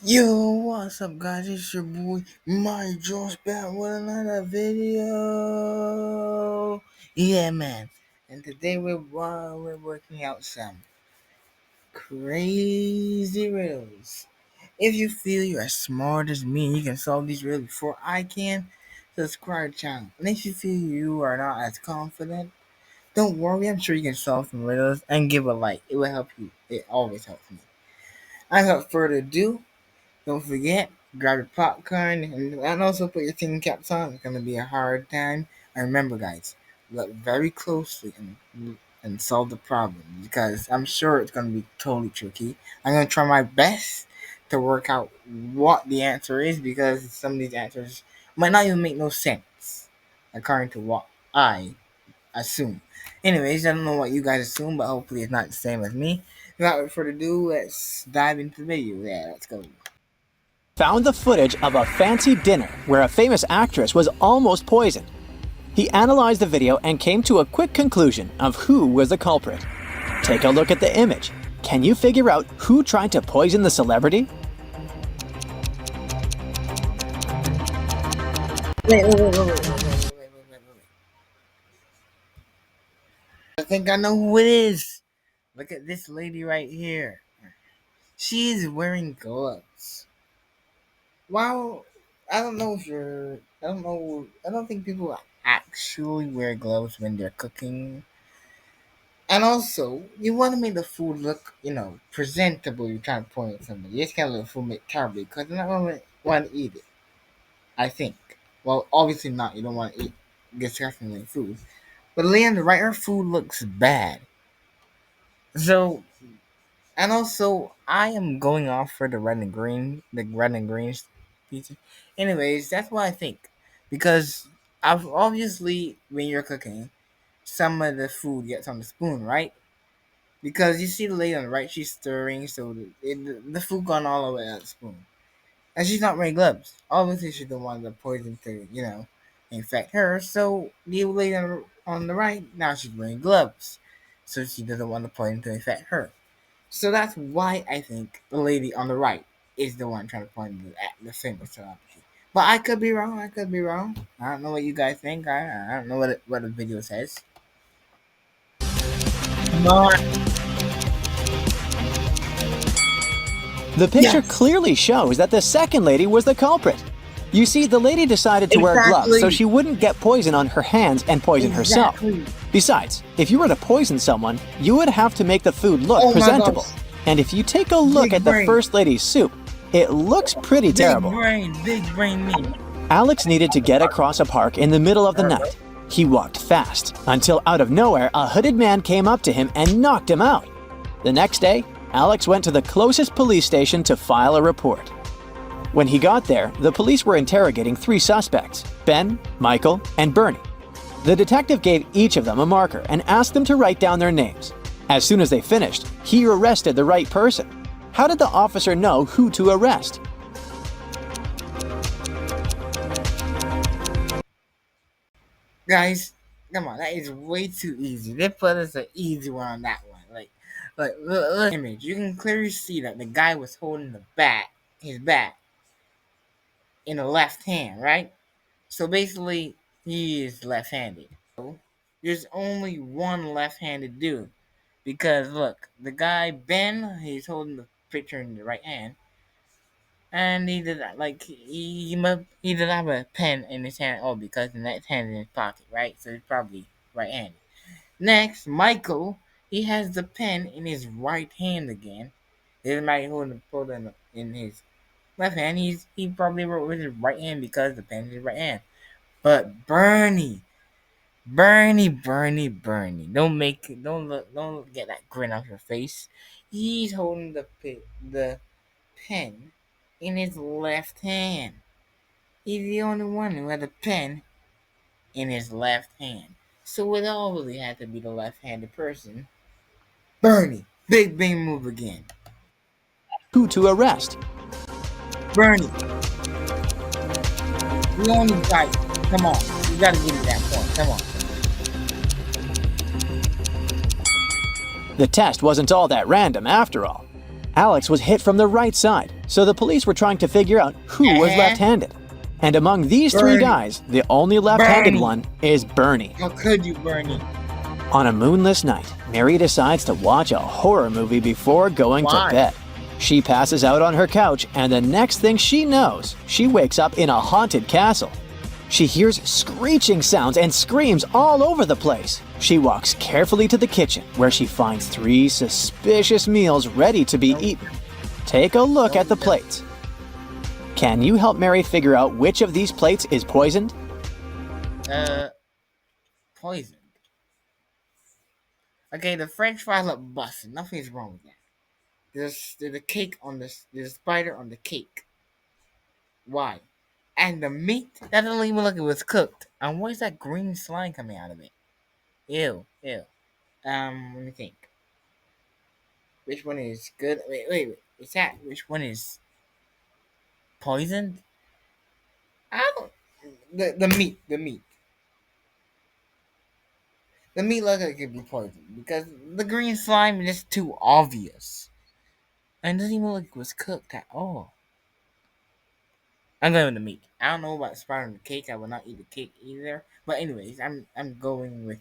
Yo, what's up, guys? It's your boy, my Josh, back with another video. Yeah, man. And today we're working out some crazy riddles. If you feel you're as smart as me and you can solve these riddles before I can, subscribe to the channel. And if you feel you are not as confident, don't worry. I'm sure you can solve some riddles and give a like. It will help you. It always helps me. Without further ado. Don't forget, grab your popcorn and also put your thinking caps on. It's gonna be a hard time. And remember, guys, look very closely and solve the problem because I'm sure it's gonna be totally tricky. I'm gonna try my best to work out what the answer is because some of these answers might not even make no sense according to what I assume. Anyways, I don't know what you guys assume, but hopefully it's not the same as me. Without further ado, let's dive into the video. Yeah, let's go. Found the footage of a fancy dinner where a famous actress was almost poisoned. He analyzed the video and came to a quick conclusion of who was the culprit. Take a look at the image. Can you figure out who tried to poison the celebrity? Wait. I think I know who it is. Look at this lady right here. She is wearing gloves. Wow. I don't know if you're. I don't know. I don't think people actually wear gloves when they're cooking. And also, you want to make the food look, presentable. You're trying to point at somebody. You just can't let the food make terribly because they're not going to want to eat it. I think. Well, obviously not. You don't want to eat disgusting food. But Leon, right? Her food looks bad. So, and also, I am going off for the red and green pizza. Anyways, that's what I think. Because I've obviously, when you're cooking, some of the food gets on the spoon, right? Because you see the lady on the right, she's stirring, so the food gone all the way on the spoon. And she's not wearing gloves. Obviously, she don't want the poison to, infect her. So the lady on the right, now she's wearing gloves. So she doesn't want the poison to infect her. So that's why I think the lady on the right is the one trying to point at the famous celebrity. But I could be wrong. I could be wrong. I don't know what you guys think. I don't know what the video says. Come on. The picture Yes. clearly shows that the second lady was the culprit. You see, the lady decided to wear gloves so she wouldn't get poison on her hands and poison herself. Besides, if you were to poison someone, you would have to make the food look presentable. And if you take a look at the first lady's soup, it looks pretty terrible. Big brain me. Alex needed to get across a park in the middle of the night. He walked fast until out of nowhere a hooded man came up to him and knocked him out. The next day, Alex went to the closest police station to file a report. When he got there, the police were interrogating 3 suspects, Ben, Michael, and Bernie. The detective gave each of them a marker and asked them to write down their names. As soon as they finished, he arrested the right person. How did the officer know who to arrest? Guys, come on, that is way too easy. They put us an easy one on that one. Look image. You can clearly see that the guy was holding his bat, in the left hand, right? So basically, he is left-handed. So there's only one left-handed dude. Because look, the guy Ben, he's holding the picture in the right hand, and he did like he did have a pen in his hand. Oh, because the next hand in his pocket, right? So he's probably right-handed. Next, Michael, he has the pen in his right hand again. This might hold the photo in his left hand. He probably wrote with his right hand because the pen is his right hand. But Bernie, don't get that grin off your face. He's holding the pen in his left hand. He's the only one who had a pen in his left hand. So it obviously had to be the left-handed person. Bernie, big bang move again. Who to arrest? Bernie, the only guy. Come on, you gotta give me that point. Come on. The test wasn't all that random after all. Alex was hit from the right side. So the police were trying to figure out who was Uh-huh. left-handed. And among these three Bernie. guys, the only left-handed Bernie. one is Bernie. How could you, Bernie? On a moonless night, Mary decides to watch a horror movie before going Why? to bed. She passes out on her couch, and the next thing she knows, she wakes up in a haunted castle. She hears screeching sounds and screams all over the place. She walks carefully to the kitchen, where she finds 3 suspicious meals ready to be eaten. Take a look at the plates. Can you help Mary figure out which of these plates is poisoned? Poisoned. Okay, the French fries look busted. Nothing's wrong with that. There's a cake on this. There's a spider on the cake. Why? And the meat that doesn't even look like it was cooked. And what is that green slime coming out of it? Ew, ew. Let me think. Which one is good? Wait. Is that which one is poisoned? I don't. The meat. The meat looks like it could be poisoned because the green slime is just too obvious. And it doesn't even look like it was cooked at all. I'm going with the meat. I don't know about the spider on the cake. I will not eat the cake either. But anyways, I'm going with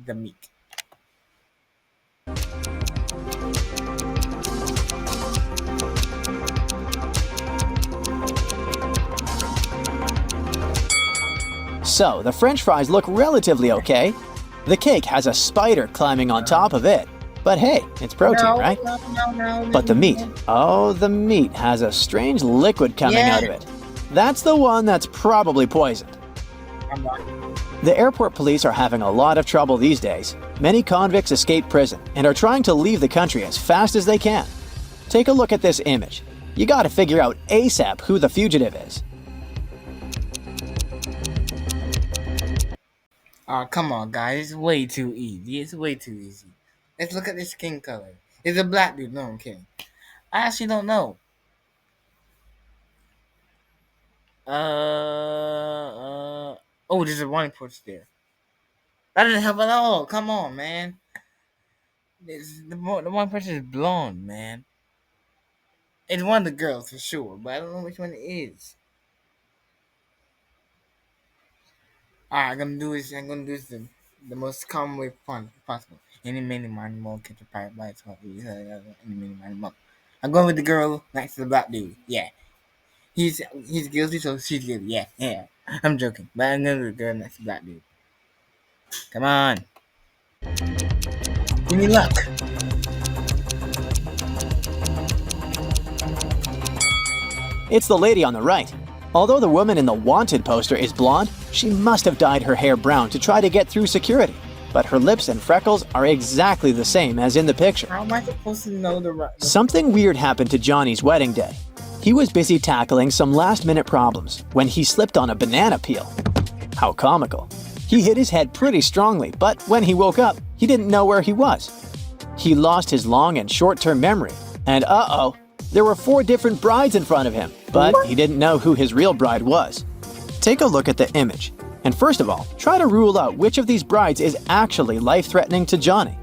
the meat. So, the French fries look relatively okay. The cake has a spider climbing on top of it. But hey, it's protein, right? No. But the meat, the meat has a strange liquid coming out of it. That's the one that's probably poisoned. The airport police are having a lot of trouble these days. Many convicts escape prison and are trying to leave the country as fast as they can. Take a look at this image. You gotta figure out ASAP who the fugitive is. Oh, come on, guys. It's way too easy. It's way too easy. Let's look at the skin color. It's a black dude. No, I'm kidding. I actually don't know. Oh, there's a warning post there. That doesn't help at all. Come on, man. The one person is blonde, man. It's one of the girls for sure, but I don't know which one it is. Alright, I'm gonna do this the most common way possible. Any mini miny mo catch a pirate by its heart. Any mini miny mo. I'm going with the girl next to the black dude. Yeah. He's guilty, so she's guilty. Yeah. I'm joking. But I'm going with the girl next to the black dude. Come on. Give me luck. It's the lady on the right. Although the woman in the wanted poster is blonde, she must have dyed her hair brown to try to get through security. But her lips and freckles are exactly the same as in the picture. How am I supposed to know the right? Something weird happened to Johnny's wedding day. He was busy tackling some last-minute problems when he slipped on a banana peel. How comical. He hit his head pretty strongly, but when he woke up, he didn't know where he was. He lost his long and short-term memory, and there were 4 different brides in front of him, but he didn't know who his real bride was. Take a look at the image, and first of all, try to rule out which of these brides is actually life-threatening to Johnny.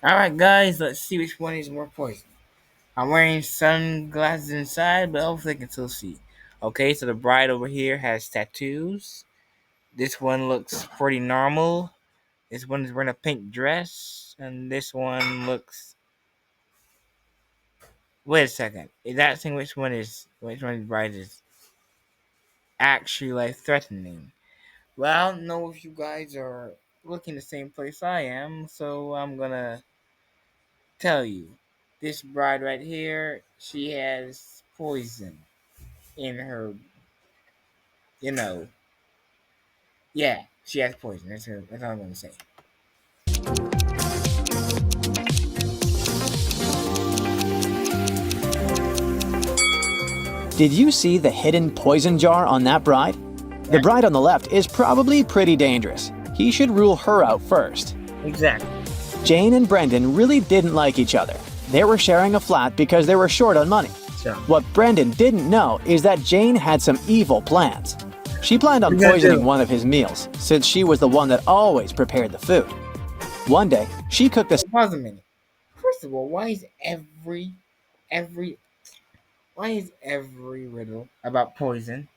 Alright, guys, let's see which one is more poison. I'm wearing sunglasses inside, but hopefully I can still see. Okay, so the bride over here has tattoos. This one looks pretty normal. This one is wearing a pink dress. And this one looks... Wait a second. Is that saying which one of the bride is actually life-threatening? Well, I don't know if you guys are looking the same place I am, so I'm gonna tell you. This bride right here, she has poison in her, yeah, she has poison. That's all I'm gonna say. Did you see the hidden poison jar on that bride? The bride on the left is probably pretty dangerous. He should rule her out first. Exactly. Jane and Brendan really didn't like each other. They were sharing a flat because they were short on money. So, What Brendan didn't know is that Jane had some evil plans. She planned on What you gonna poisoning do? one of his meals, since she was the one that always prepared the food. One day, she cooked a Pause a minute. First of all, every why is every riddle about poison?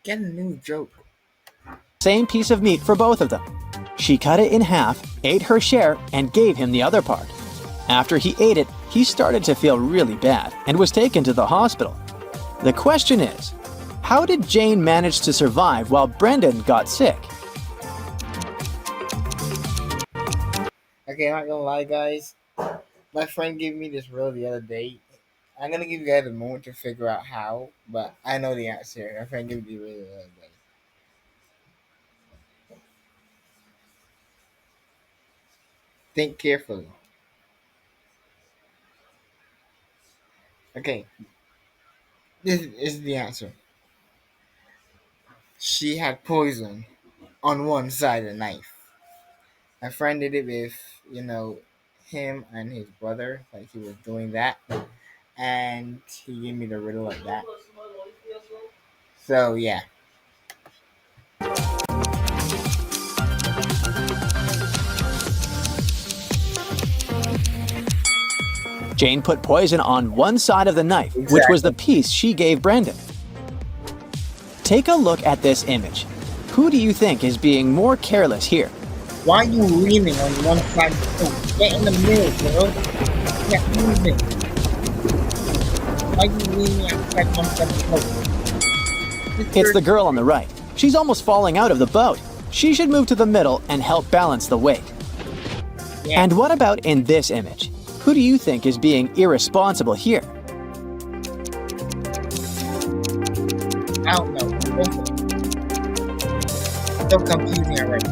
Get a new joke. same piece of meat for both of them. She cut it in half, ate her share, and gave him the other part. After he ate it, he started to feel really bad and was taken to the hospital. The question is, how did Jane manage to survive while Brendan got sick? Okay, I'm not gonna lie, guys. My friend gave me this riddle the other day. I'm gonna give you guys a moment to figure out how, but I know the answer. My friend gave me the riddle the other day. Think carefully. Okay, this is the answer. She had poison on one side of the knife. My friend did it with, him and his brother. Like he was doing that, and he gave me the riddle like that. So yeah. Jane put poison on one side of the knife, which was the Exactly. piece she gave Brendan. Take a look at this image. Who do you think is being more careless here? Why are you leaning on one side of the coat? Get in the middle, bro. Get moving. Why are you leaning outside one side of the coat? It's the girl on the right. She's almost falling out of the boat. She should move to the middle and help balance the weight. Yeah. And what about in this image? Who do you think is being irresponsible here? I don't know. So confusing already.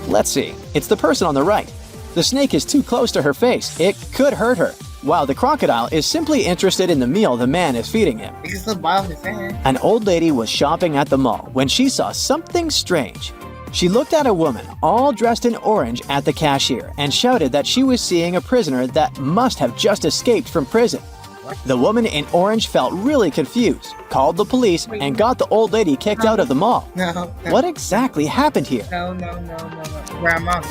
Let's see. It's the person on the right. The snake is too close to her face. It could hurt her. While the crocodile is simply interested in the meal the man is feeding him. It can still bother his hand. An old lady was shopping at the mall when she saw something strange. She looked at a woman all dressed in orange at the cashier and shouted that she was seeing a prisoner that must have just escaped from prison. The woman in orange felt really confused, called the police, and got the old lady kicked out of the mall. No. What exactly happened here? No. Grandma.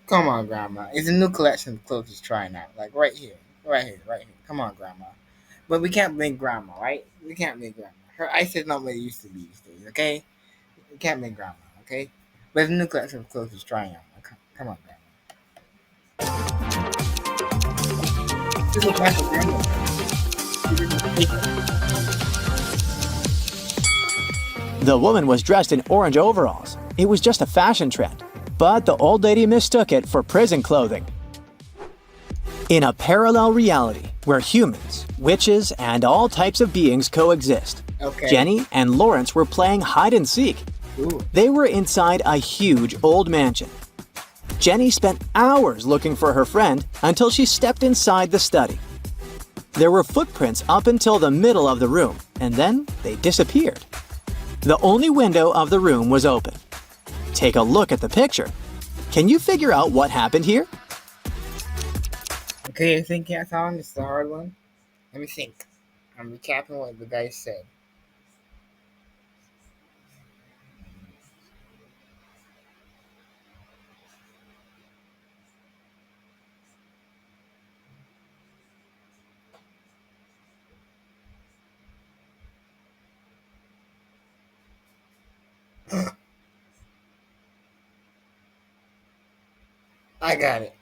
Come on, Grandma. It's a new collection of clothes she's trying out. Like right here. Come on, Grandma. But we can't blame Grandma, right? We can't blame Grandma. Her eyes is not what it used to be these days, okay? We can't blame Grandma, okay? But it's a new collection of clothes she's trying out. Come on, Grandma. This looks like a Grandma. The woman was dressed in orange overalls. It was just a fashion trend. But the old lady mistook it for prison clothing. In a parallel reality where humans, witches, and all types of beings coexist, Okay. Jenny and Lawrence were playing hide and seek. Ooh. They were inside a huge old mansion. Jenny spent hours looking for her friend until she stepped inside the study. There were footprints up until the middle of the room, and then they disappeared. The only window of the room was open. Take a look at the picture. Can you figure out what happened here? Okay, I think that's on. It's the hard one. Let me think. I'm recapping what the guy said. I got it.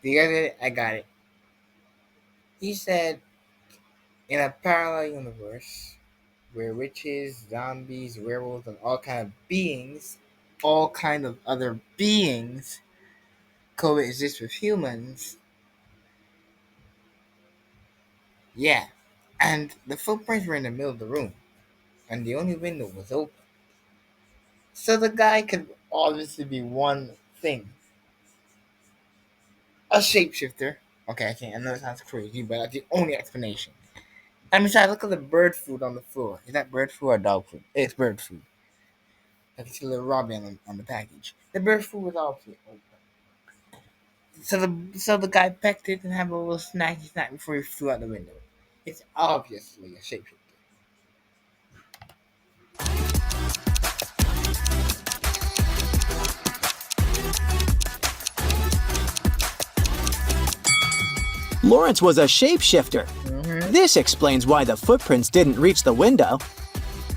You guys get it? I got it. He said, in a parallel universe where witches, zombies, werewolves, and all kind of other beings coexist with humans. Yeah. And the footprints were in the middle of the room. And the only window was open. So the guy could obviously be one thing. A shapeshifter. Okay, I know it sounds crazy, but that's the only explanation. And besides, look at the bird food on the floor. Is that bird food or dog food? It's bird food. I can see a little robin on the package. The bird food was obviously open. So the guy pecked it and had a little snacky snack before he flew out the window. It's obviously a shapeshifter. Lawrence was a shapeshifter. This explains why the footprints didn't reach the window.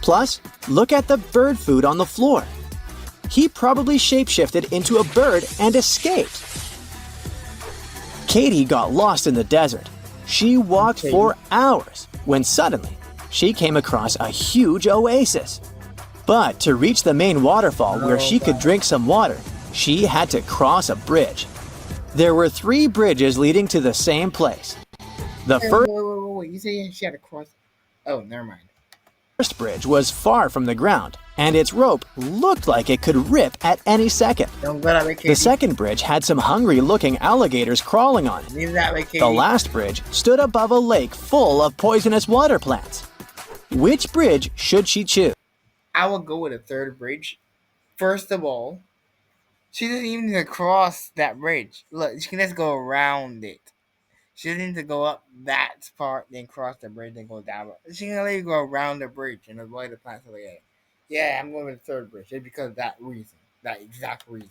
Plus, look at the bird food on the floor. He probably shapeshifted into a bird and escaped. Katie got lost in the desert. She walked for hours when suddenly she came across a huge oasis. But to reach the main waterfall where she could drink some water, she had to cross a bridge. There were 3 bridges leading to the same place. The Wait. You say she had to cross? Oh, never mind. first bridge was far from the ground, and its rope looked like it could rip at any second. Don't go that way, Katie. The second bridge had some hungry-looking alligators crawling on it. Leave that way, Katie. The last bridge stood above a lake full of poisonous water plants. Which bridge should she choose? I will go with the third bridge. First of all, she doesn't even need to cross that bridge. Look, she can just go around it. She doesn't need to go up that part, then cross the bridge, then go down. She can literally go around the bridge and avoid the plants over there. Yeah, I'm going with the third bridge just because of that reason. That exact reason.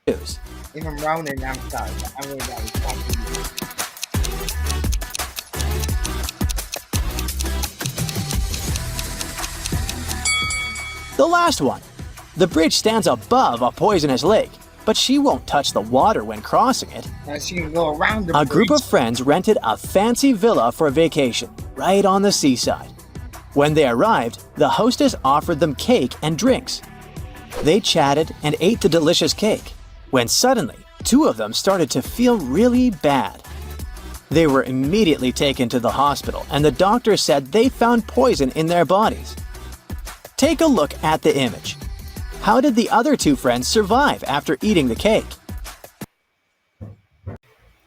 If I'm wrong, then I'm sorry. But I'm going with that exact reason. The last one. The bridge stands above a poisonous lake, but she won't touch the water when crossing it. Now she can go around the A bridge. group of friends rented a fancy villa for vacation, right on the seaside. When they arrived, the hostess offered them cake and drinks. They chatted and ate the delicious cake, when suddenly, 2 of them started to feel really bad. They were immediately taken to the hospital, and the doctor said they found poison in their bodies. Take a look at the image. How did the other 2 friends survive after eating the cake?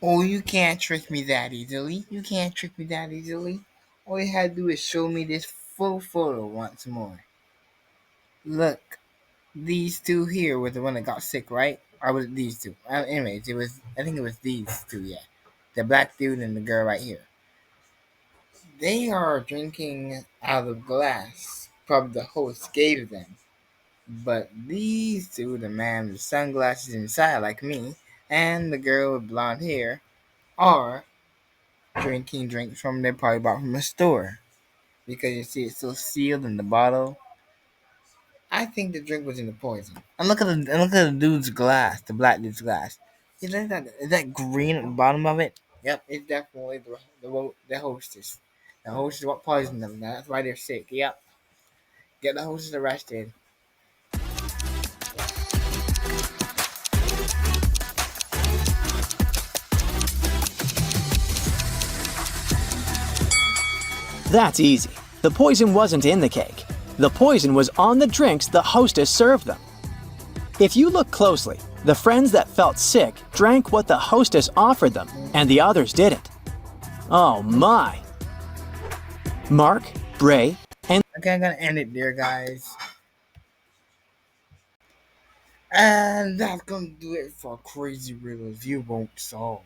Oh, you can't trick me that easily. You can't trick me that easily. All you had to do is show me this full photo once more. Look, these 2 here were the one that got sick, right? Or was it these 2? Anyways, I think it was these 2, yeah. The black dude and the girl right here. They are drinking out of glass. Probably the host gave them. But these 2, the man with sunglasses inside like me, and the girl with blonde hair, are drinking drinks from they probably bought from a store. Because you see it's still sealed in the bottle. I think the drink was in the poison. And look at the dude's glass, the black dude's glass. Is that green at the bottom of it? Yep, it's definitely the hostess. The hostess what poisoned them. That's why they're sick. Yep. Get the hostess arrested. That's easy. The poison wasn't in the cake. The poison was on the drinks the hostess served them. If you look closely, the friends that felt sick drank what the hostess offered them, and the others didn't. Oh my! Mark, Bray, and Okay, I'm gonna end it there, guys. And that's gonna do it for crazy riddles you won't solve.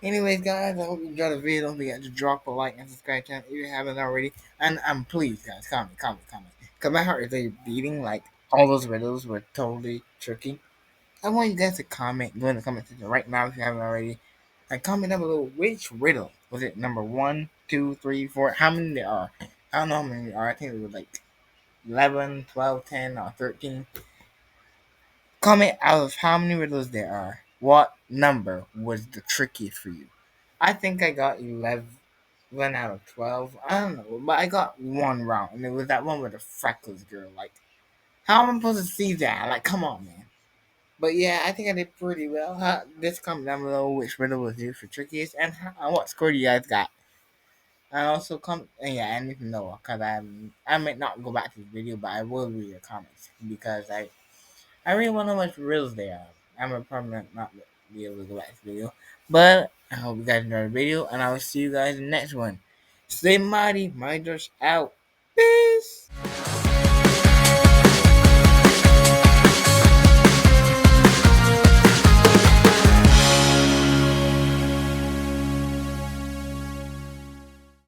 Anyways, guys, I hope you enjoyed the video. Don't forget to drop a like and subscribe channel if you haven't already. And please, guys, comment. Cause my heart is like beating. Like all those riddles were totally tricky. I want you guys to comment. Go in the comment section right now if you haven't already. And comment down below which riddle was it. Number 1, 2, 3, 4. How many there are? I don't know how many there are. I think it was like 11, 12, 10, or 13. Comment out of how many riddles there are. What number was the trickiest for you? I think I got 11 out of 12. I don't know, but I got one wrong, and it was that one with the freckles girl. Like, how am I supposed to see that? Like, come on, man. But yeah, I think I did pretty well. Just comment down below which riddle was used for trickiest and what score do you guys got. And also comment, and yeah, I need to know because I might not go back to this video, but I will read your comments because I really want to know which riddles they are. I'm a probably not be able to go back to the video. But I hope you guys enjoyed the video, and I will see you guys in the next one. Stay mighty, my Josh out. Peace.